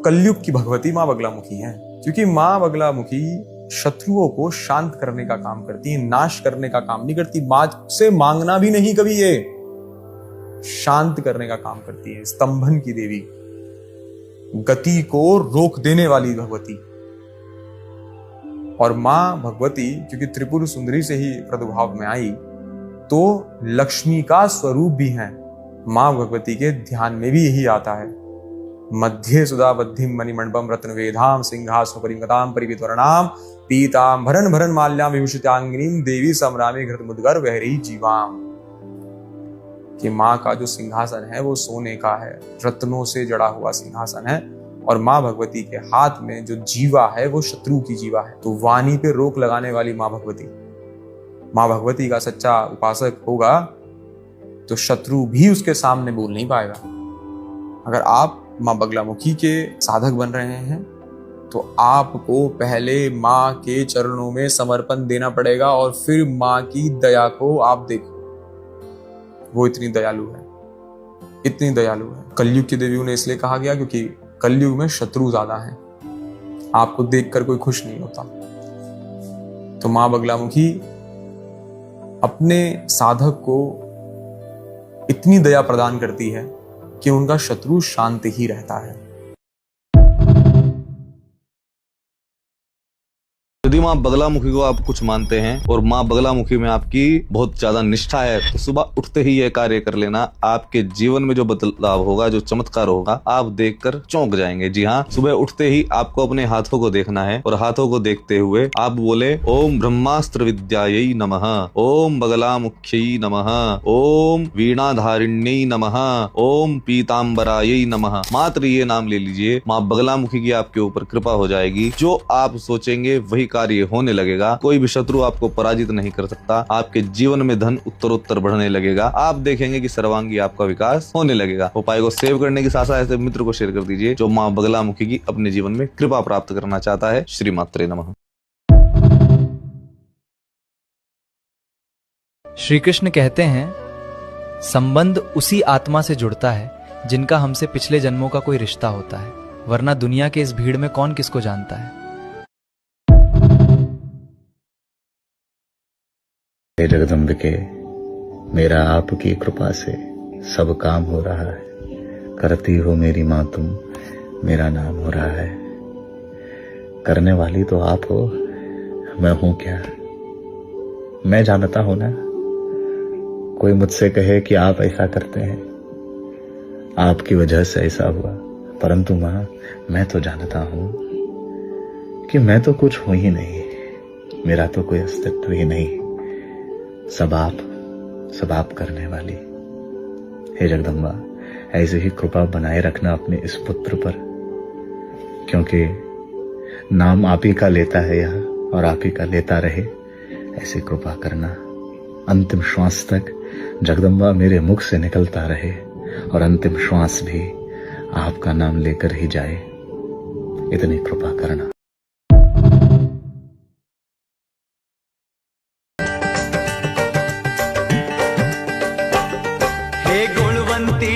कलयुग की भगवती माँ बगलामुखी हैं, क्योंकि माँ बगलामुखी शत्रुओं को शांत करने का काम करती है, नाश करने का काम नहीं करती। माँ से मांगना भी नहीं कभी, ये शांत करने का काम करती है। स्तंभन की देवी, गति को रोक देने वाली भगवती। और मां भगवती क्योंकि त्रिपुर सुंदरी से ही प्रादुर्भाव में आई, तो लक्ष्मी का स्वरूप भी है। मां भगवती के ध्यान में भी यही आता है। मध्य सुधा बद्धिम मणिमंडपम रत्न वेधाम सिंहासन परिगताम परिवितवर्णाम पीतांबरन भरन माल्याम विभूषितांगिनीम देवी समरामी घृत मुद्गर वहरी जीवाम। कि माँ का जो सिंहासन है वो सोने का है, रत्नों से जड़ा हुआ सिंहासन है। और माँ भगवती के हाथ में जो जीवा है वो शत्रु की जीवा है। तो वाणी पे रोक लगाने वाली माँ भगवती, माँ भगवती का सच्चा उपासक होगा तो शत्रु भी उसके सामने बोल नहीं पाएगा। अगर आप माँ बगलामुखी के साधक बन रहे हैं तो आपको पहले माँ के चरणों में समर्पण देना पड़ेगा और फिर माँ की दया को आप देखो। वो इतनी दयालु है, इतनी दयालु है। कलयुग की देवी उन्हें इसलिए कहा गया क्योंकि कलयुग में शत्रु ज्यादा हैं, आपको देखकर कोई खुश नहीं होता। तो मां बगलामुखी अपने साधक को इतनी दया प्रदान करती है कि उनका शत्रु शांत ही रहता है। यदि माँ बगलामुखी को आप कुछ मानते हैं और माँ बगलामुखी में आपकी बहुत ज्यादा निष्ठा है तो सुबह उठते ही ये कार्य कर लेना। आपके जीवन में जो बदलाव होगा, जो चमत्कार होगा, आप देखकर चौंक जाएंगे। जी हाँ, सुबह उठते ही आपको अपने हाथों को देखना है और हाथों को देखते हुए आप बोले ओम ब्रह्मास्त्र विद्यायै नमः, ओम बगलामुख्यै नमः, ओम वीणाधारिण्यै नमः, ओम पीतांबरायै नमः। मात्र ये नाम ले लीजिए, माँ बगलामुखी की आपके ऊपर कृपा हो जाएगी। जो आप सोचेंगे वही कार्य होने लगेगा। कोई भी शत्रु आपको पराजित नहीं कर सकता। आपके जीवन में धन उत्तरोत्तर बढ़ने लगेगा। आप देखेंगे कि सर्वांगी आपका विकास होने लगेगा। उपाय को सेव करने के साथ साथ ऐसे मित्र को शेयर कर दीजिए जो माँ बगलामुखी की अपने जीवन में कृपा प्राप्त करना चाहता है। श्री मात्रे नमः। श्री कृष्ण कहते हैं, संबंध उसी आत्मा से जुड़ता है जिनका हमसे पिछले जन्मों का कोई रिश्ता होता है, वरना दुनिया के इस भीड़ में कौन किसको जानता है। हे जगदम्बिके, मेरा आपकी कृपा से सब काम हो रहा है। करती हो मेरी माँ तुम, मेरा नाम हो रहा है। करने वाली तो आप हो, मैं हूं क्या? मैं जानता हूं ना। कोई मुझसे कहे कि आप ऐसा करते हैं, आपकी वजह से ऐसा हुआ, परंतु माँ मैं तो जानता हूं कि मैं तो कुछ हूं ही नहीं, मेरा तो कोई अस्तित्व ही नहीं। सब आप करने वाली। हे जगदम्बा, ऐसे ही कृपा बनाए रखना अपने इस पुत्र पर, क्योंकि नाम आप ही का लेता है यह और आप ही का लेता रहे। ऐसे कृपा करना अंतिम श्वास तक जगदम्बा मेरे मुख से निकलता रहे और अंतिम श्वास भी आपका नाम लेकर ही जाए। इतनी कृपा करना।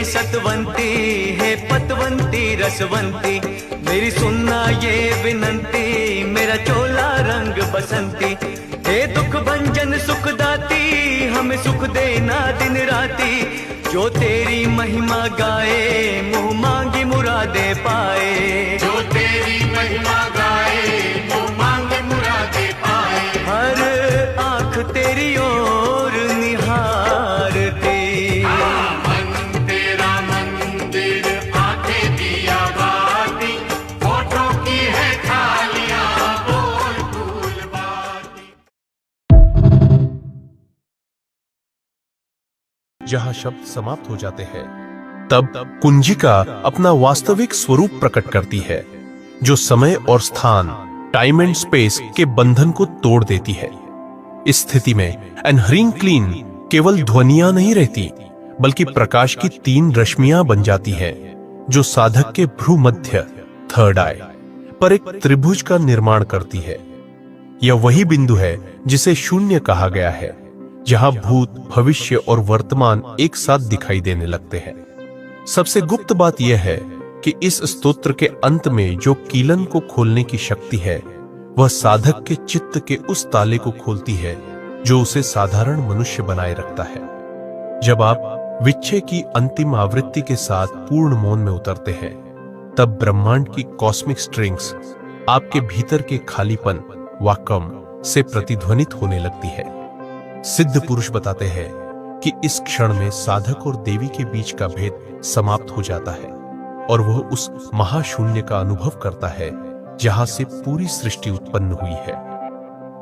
सतवंती है पतवंती रसवंती, मेरी सुनना ये विनंती, मेरा चोला रंग बसंती। हे दुख भंजन सुख दाती, हमें सुख देना दिन राती। जो तेरी महिमा गाए, मुँह मांगी मुरादे पाए। जो तेरी महिमा गाए, मुँह मांगी मुरादे पाए। हर आँख तेरी ओर निहारती। जहां शब्द समाप्त हो जाते हैं तब कुंजिका अपना वास्तविक स्वरूप प्रकट करती है, जो समय और स्थान, टाइम एंड स्पेस के बंधन को तोड़ देती है। इस स्थिति में एन ह्रीं क्लीन केवल ध्वनियां नहीं रहती, बल्कि प्रकाश की 3 रश्मियां बन जाती हैं, जो साधक के भ्रू मध्य थर्ड आई पर एक त्रिभुज का निर्माण करती है। यह वही बिंदु है जिसे शून्य कहा गया है, जहां भूत, भविष्य और वर्तमान एक साथ दिखाई देने लगते हैं। सबसे गुप्त बात यह है कि इस स्तोत्र के अंत में जो कीलन को खोलने की शक्ति है वह साधक के चित्त के उस ताले को खोलती है जो उसे साधारण मनुष्य बनाए रखता है। जब आप विच्छे की अंतिम आवृत्ति के साथ पूर्ण मौन में उतरते हैं तब ब्रह्मांड की कॉस्मिक स्ट्रिंग्स आपके भीतर के खालीपन वाकम से प्रतिध्वनित होने लगती है। सिद्ध पुरुष बताते हैं कि इस क्षण में साधक और देवी के बीच का भेद समाप्त हो जाता है और वह उस महाशून्य का अनुभव करता है जहां से पूरी सृष्टि उत्पन्न हुई है।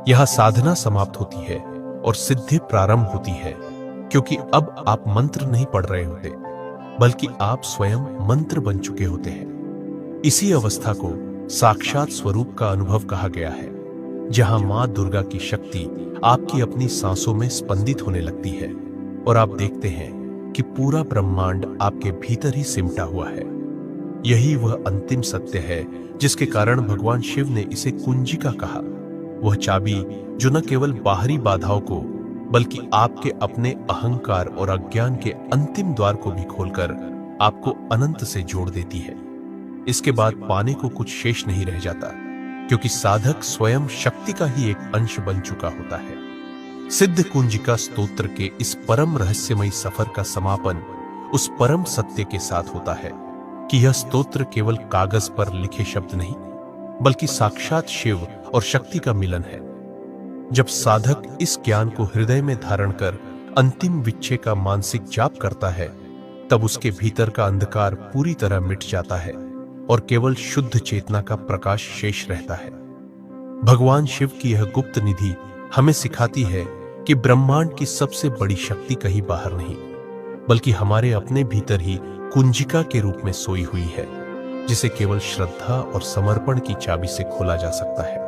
यह साधना समाप्त होती है और सिद्धि प्रारंभ होती है, क्योंकि अब आप मंत्र नहीं पढ़ रहे होते बल्कि आप स्वयं मंत्र बन चुके होते हैं। इसी अवस्था को साक्षात स्वरूप का अनुभव कहा गया है, जहां मां दुर्गा की शक्ति आपकी अपनी सांसों में स्पंदित होने लगती है और आप देखते हैं कि पूरा ब्रह्मांड आपके भीतर ही सिमटा हुआ है। यही वह अंतिम सत्य है जिसके कारण भगवान शिव ने इसे कुंजिका कहा, वह चाबी जो न केवल बाहरी बाधाओं को बल्कि आपके अपने अहंकार और अज्ञान के अंतिम द्वार को भी खोलकर आपको अनंत से जोड़ देती है। इसके बाद पाने को कुछ शेष नहीं रह जाता, क्योंकि साधक स्वयं शक्ति का ही एक अंश बन चुका होता है। सिद्ध कुंजिका स्तोत्र के इस परम रहस्यमयी सफर का समापन उस परम सत्य के साथ होता है कि यह स्तोत्र केवल कागज पर लिखे शब्द नहीं बल्कि साक्षात शिव और शक्ति का मिलन है। जब साधक इस ज्ञान को हृदय में धारण कर अंतिम विच्छे का मानसिक जाप करता है तब उसके भीतर का अंधकार पूरी तरह मिट जाता है और केवल शुद्ध चेतना का प्रकाश शेष रहता है। भगवान शिव की यह गुप्त निधि हमें सिखाती है कि ब्रह्मांड की सबसे बड़ी शक्ति कहीं बाहर नहीं बल्कि हमारे अपने भीतर ही कुंजिका के रूप में सोई हुई है, जिसे केवल श्रद्धा और समर्पण की चाबी से खोला जा सकता है।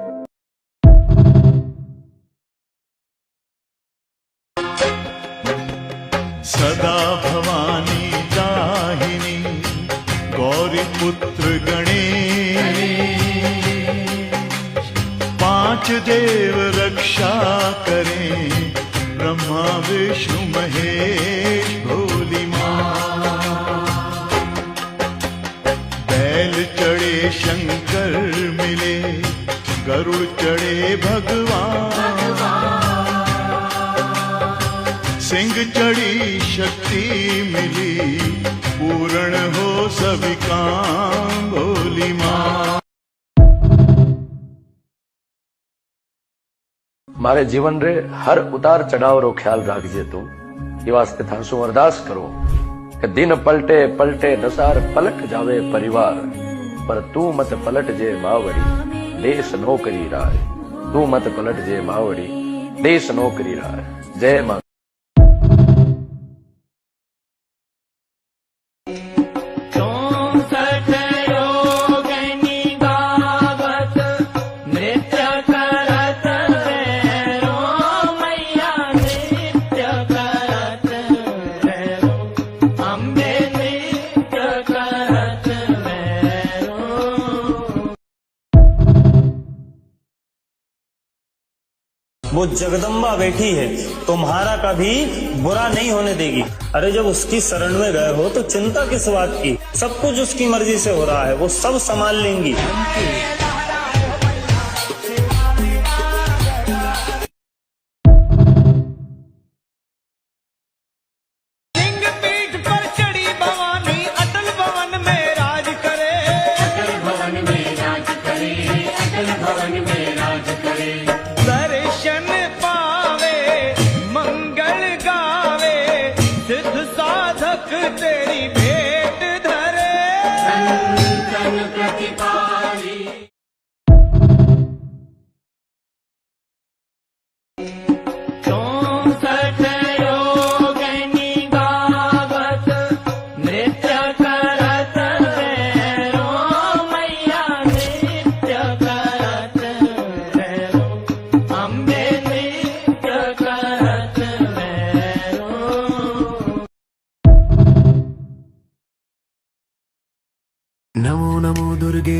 सदा भवानी दाहिनी गौरी पुत्र गणेश, पांच देव रक्षा करें ब्रह्मा विष्णु महेश भोली मां। बैल चढ़े शंकर मिले गरुड़ चढ़े भगवान, सिंह चढ़ी शक्ति मिली पूर्ण हो सभी काम भोली मां। मारे जीवन रे हर उतार चढ़ाव रो ख्याल राखजे तू। ये वास्ते थासु अरदास करो कि दिन पलटे पलटे दसार पलट जावे परिवार, पर तू मत पलट जे मावड़ी देश नौकरी राय। तू मत पलट जे मावड़ी देश नौकरी राय। जय मां। वो जगदम्बा बैठी है, तुम्हारा कभी बुरा नहीं होने देगी। अरे जब उसकी शरण में गए हो तो चिंता किस बात की, सब कुछ उसकी मर्जी से हो रहा है, वो सब संभाल लेंगी।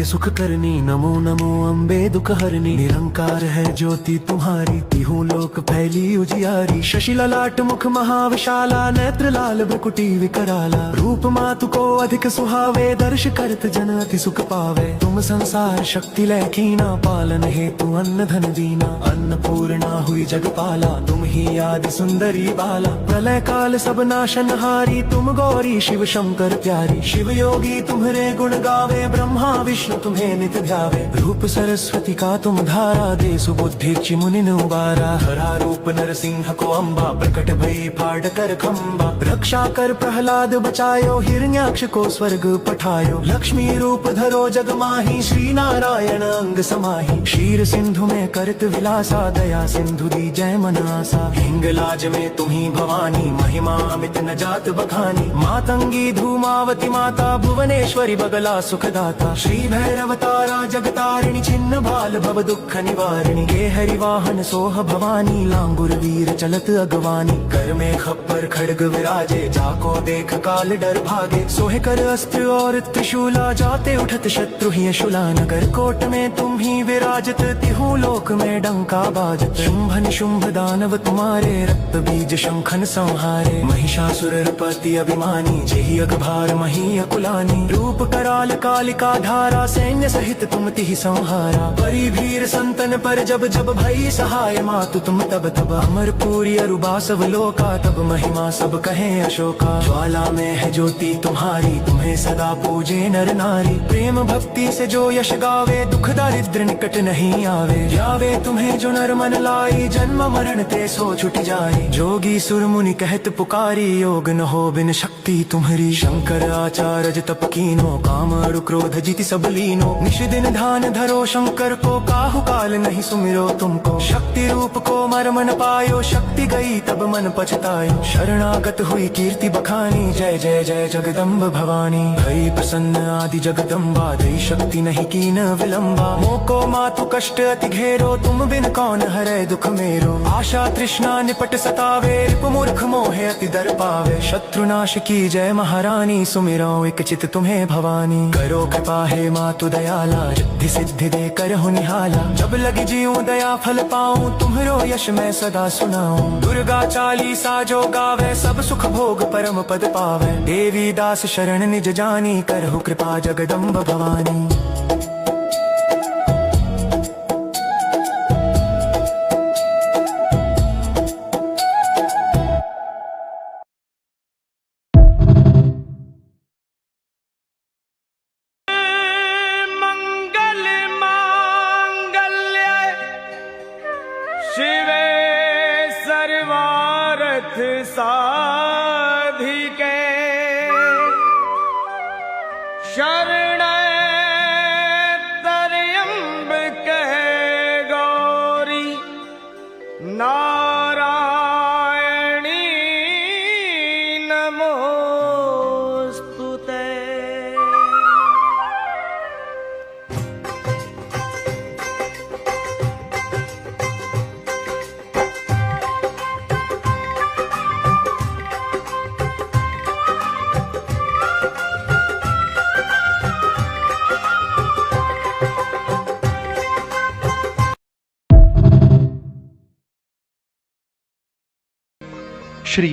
सुख करनी, नमो नमो अम्बे दुख हरनी। निरंकार है ज्योति तुम्हारी, तिहु लोक फैली उजियारी। शशि ललाट मुख महाविशाला, नेत्र लाल भ्रुकुटी विकराला। रूप मातु को अधिक सुहावे, दर्श करत जन अति सुख पावे। तुम संसार शक्ति लैकीना, पालन हेतु अन्न धन दीना। अन्नपूर्णा हुई जगपाला, तुम ही आदि सुंदरी बाला। प्रलय काल सब नाशनहारी, तुम गौरी शिव शंकर प्यारी। शिव योगी तुम्हारे गुण गावे, ब्रह्मा विष्णु तुम्हें नित ध्यावे। रूप सरस्वती का तुम धारा, दे सुबुद्धि चिमुनिन उबारा। हरा रूप नरसिंह को अम्बा, प्रकट भई फाड़ कर खम्बा। रक्षा कर प्रहलाद बचायो, हिरण्याक्ष को स्वर्ग पठायो। लक्ष्मी रूप धरो जग माही, श्री नारायण अंग समाही। क्षीर सिंधु में करत विलासा, दया सिंधु दी जय मन आसा। हिंगलाज में तुम्ही भवानी, महिमा अमित न जात बखानी। मातंगी धूमावती माता, भुवनेश्वरी बगला सुखदाता। श्री भैरव तारा जगतारिणी, छिन्न भाल भव दुख निवारिणी। के हरि वाहन सोह भवानी, लांगुर वीर चलत अगवानी। कर में खप्पर खड्ग विराजे, जाको देख काल डर भागे। सोहे कर अस्त्र और त्रिशूला, जाते उठत शत्रु ही शूला। नगर कोट में तुम ही विराजत, तिहु लोक में डंका बाजत। शुंभ निशुंभ दानव तुम्हारे, रक्त बीज शंखन संहारे। महिषासुर पति अभिमानी, जेहि अगभार मही अकुलानी। रूप कराल कालिका धारा, सैन्य सहित तुम तिहि संहारा। परिभीर संतन पर जब जब भई सहाय, मातु तुम तब तब। अमरपुरी अरुबा सब लोका, तब महिमा सब कहे अशोका। ज्वाला में है ज्योति तुम्हारी, तुम्हें सदा पूजे नर नारी। प्रेम भक्ति से जो यश गावे, दुख दारिद्र निकट नहीं आवे। जावे तुम्हें जो नर मन लाई, जन्म मरण ते सो छुट जाए। जोगी सुर मुनि कहत पुकारी, योग न हो बिन शक्ति तुम्हारी। शंकर आचार्य तप कीनो, काम अरु क्रोध जिति सब लीनो। निश दिन ध्यान धरो शंकर को, काहु काल नहीं सुमिरो तुमको। शक्ति रूप को मर्म न पायो, शक्ति गई तब मन पछतायो। शरणागत हुई कीर्ति बखानी, जय जय जय जगदम्ब भवानी। भई प्रसन्न आदि जगदम्बा, दई शक्ति नहीं कीन विलंबा। मोको मातु कष्ट अति घेरो, तुम बिन कौन हरे दुख मेरो। आशा तृष्णा निपट सतावे, रिपु मूर्ख मोहे अति दर पावे। शत्रुनाश की जय महारानी, सुमिरो एक चित तुम्हें भवानी। करो कृपा हे मातु दयाला, रिद्धि सिद्धि दे कर हो निहाला। जब लगी जीऊं दया फल पाऊं, तुम्हरो यश मैं सदा सुनाऊं। दुर्गा चालीसा जो गावे, सब सुख भोग परम पद पावे। देवी दास शरण निज जानी, करहु कृपा जगदम्ब भवानी। श्री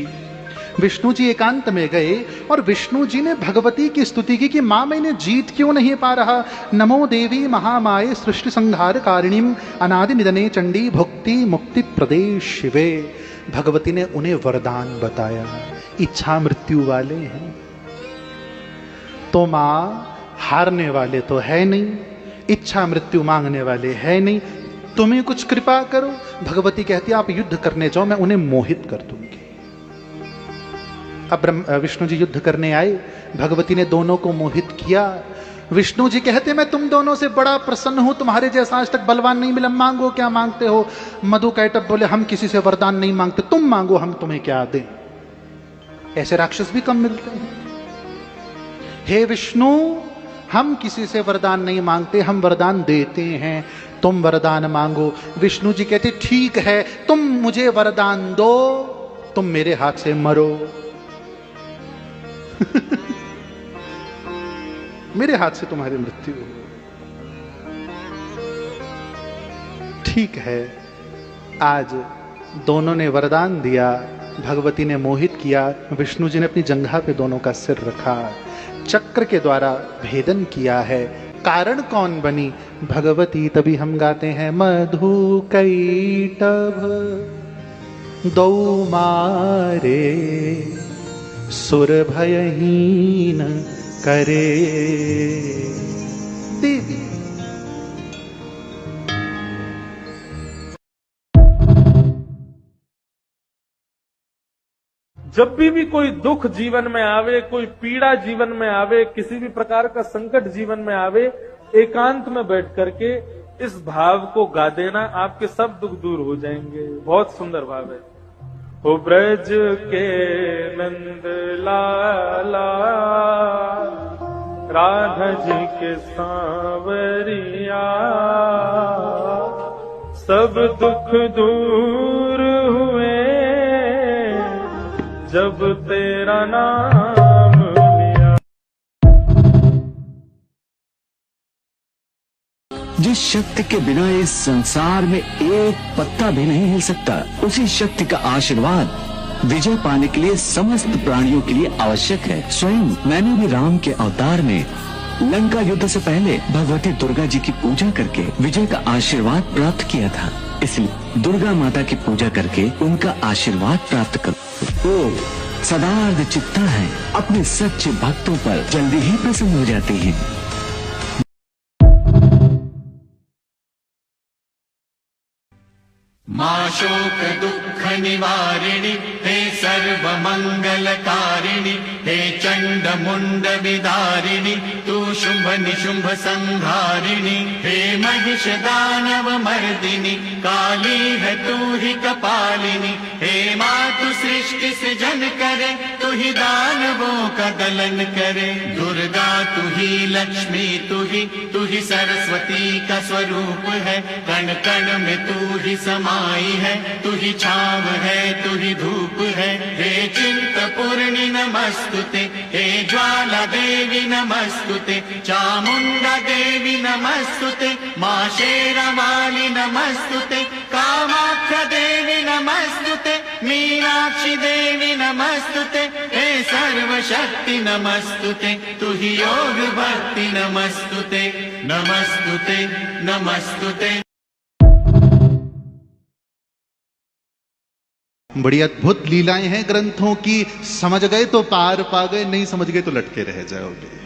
विष्णु जी एकांत में गए और विष्णु जी ने भगवती की स्तुति की कि मां मैं इन्हें जीत क्यों नहीं पा रहा। नमो देवी महामाये सृष्टि संहार कारिणीम अनादि निधने चंडी भुक्ति मुक्ति प्रदेश शिवे। भगवती ने उन्हें वरदान बताया, इच्छा मृत्यु वाले हैं तो मां हारने वाले तो है नहीं, इच्छा मृत्यु मांगने वाले है नहीं, तुम्हें कुछ कृपा करो। भगवती कहती आप युद्ध करने जाओ, मैं उन्हें मोहित कर दूंगी। अब विष्णु जी युद्ध करने आए, भगवती ने दोनों को मोहित किया। विष्णु जी कहते मैं तुम दोनों से बड़ा प्रसन्न हूं, तुम्हारे जैसा आज तक बलवान नहीं मिला, मांगो क्या मांगते हो। मधु कैटभ बोले हम किसी से वरदान नहीं मांगते, तुम मांगो हम तुम्हें क्या दें। ऐसे राक्षस भी कम मिलते हैं। हे विष्णु हम किसी से वरदान नहीं मांगते, हम वरदान देते हैं, तुम वरदान मांगो। विष्णु जी कहते ठीक है तुम मुझे वरदान दो, तुम मेरे हाथ से मरो। मेरे हाथ से तुम्हारी मृत्यु हो। ठीक है, आज दोनों ने वरदान दिया, भगवती ने मोहित किया, विष्णु जी ने अपनी जंघा पे दोनों का सिर रखा, चक्र के द्वारा भेदन किया है। कारण कौन बनी? भगवती। तभी हम गाते हैं मधु कैटभ दौ मारे सुर भयहीन करे देवी। जब भी कोई दुख जीवन में आवे, कोई पीड़ा जीवन में आवे, किसी भी प्रकार का संकट जीवन में आवे, एकांत में बैठ करके इस भाव को गा देना, आपके सब दुख दूर हो जाएंगे। बहुत सुंदर भाव है। ओ ब्रज के नंद लाला राधा जी के सांवरिया, सब दुख दूर हुए जब तेरा नाम लिया। जिस शक्ति के बिना इस संसार में एक पत्ता भी नहीं हिल सकता, उसी शक्ति का आशीर्वाद विजय पाने के लिए समस्त प्राणियों के लिए आवश्यक है। स्वयं मैंने भी राम के अवतार में लंका युद्ध से पहले भगवती दुर्गा जी की पूजा करके विजय का आशीर्वाद प्राप्त किया था। इसलिए दुर्गा माता की पूजा करके उनका आशीर्वाद प्राप्त करो। वो सदार्थ चित्ता है, अपने सच्चे भक्तों पर जल्दी ही प्रसन्न हो जाती है। मां शोक दुख निवारिणी, हे सर्व मंगल कारिणी, हे चंड मुंड विदारिणी, तू शुंभ निशुंभ संहारिणी, हे महिष दानव मर्दिनी, काली है तू ही कपालिनी, हे मातु सृष्टि सृजन करे, तू ही दानवों का दलन करे। दुर्गा तू ही लक्ष्मी, तू ही सरस्वती का स्वरूप है, कण कण में तू ही समाई है, तू ही छाव है, तू ही धूप है। हे चिंतपूर्णी नमस्तुते, हे ज्वाला देवी नमस्तुते, चामुंडा देवी नमस्तुते, मां शेरावाली नमस्तुते, कामाख्या देवी नमस्तुते, मीनाक्षी देवी नमस्तुते, हे सर्वशक्ति नमस्तुते, तू ही योग भक्ति नमस्तुते, नमस्तुते नमस्तुते। बड़ी अद्भुत लीलाएं हैं ग्रंथों की। समझ गए तो पार पा गए, नहीं समझ गए तो लटके रह जाओगे।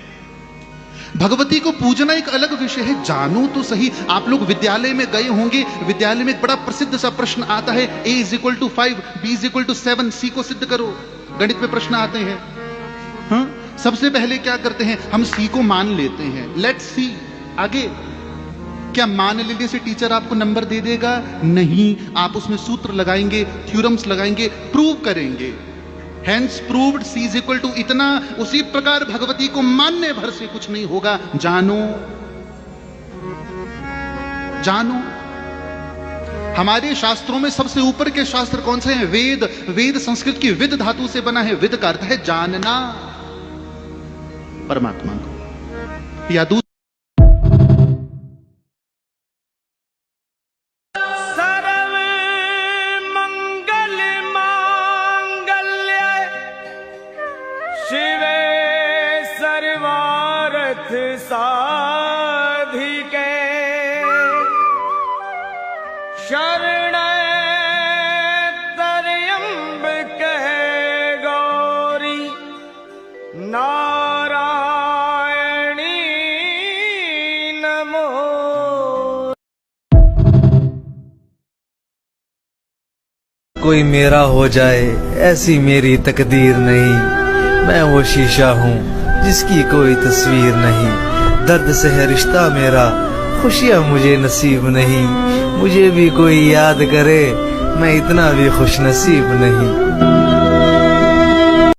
भगवती को पूजना एक अलग विषय है, जानो तो सही। आप लोग विद्यालय में गए होंगे, विद्यालय में एक बड़ा प्रसिद्ध सा प्रश्न आता है, a = 5, b = 7, c को सिद्ध करो। गणित में प्रश्न आते हैं। हाँ, सबसे पहले क्या करते हैं, हम c को मान लेते हैं, लेट्स सी। आगे क्या मान लेने से टीचर आपको नंबर दे देगा? नहीं, आप उसमें सूत्र लगाएंगे, थ्योरम्स लगाएंगे, प्रूव करेंगे। हेंस प्रूव्ड c = इतना। उसी प्रकार भगवती को मानने भर से कुछ नहीं होगा। जानो जानो। हमारे शास्त्रों में सबसे ऊपर के शास्त्र कौन से हैं? वेद। वेद संस्कृत की विद धातु से बना है। विद का अर्थ है जानना परमात्मा को। या साधिके शरण त्र्यंबके गौरी नारायणी नमो। कोई मेरा हो जाए ऐसी मेरी तकदीर नहीं, मैं वो शीशा हूँ जिसकी कोई तस्वीर नहीं। दर्द से है रिश्ता मेरा, खुशियाँ मुझे नसीब नहीं। मुझे भी कोई याद करे, मैं इतना भी खुश नसीब नहीं।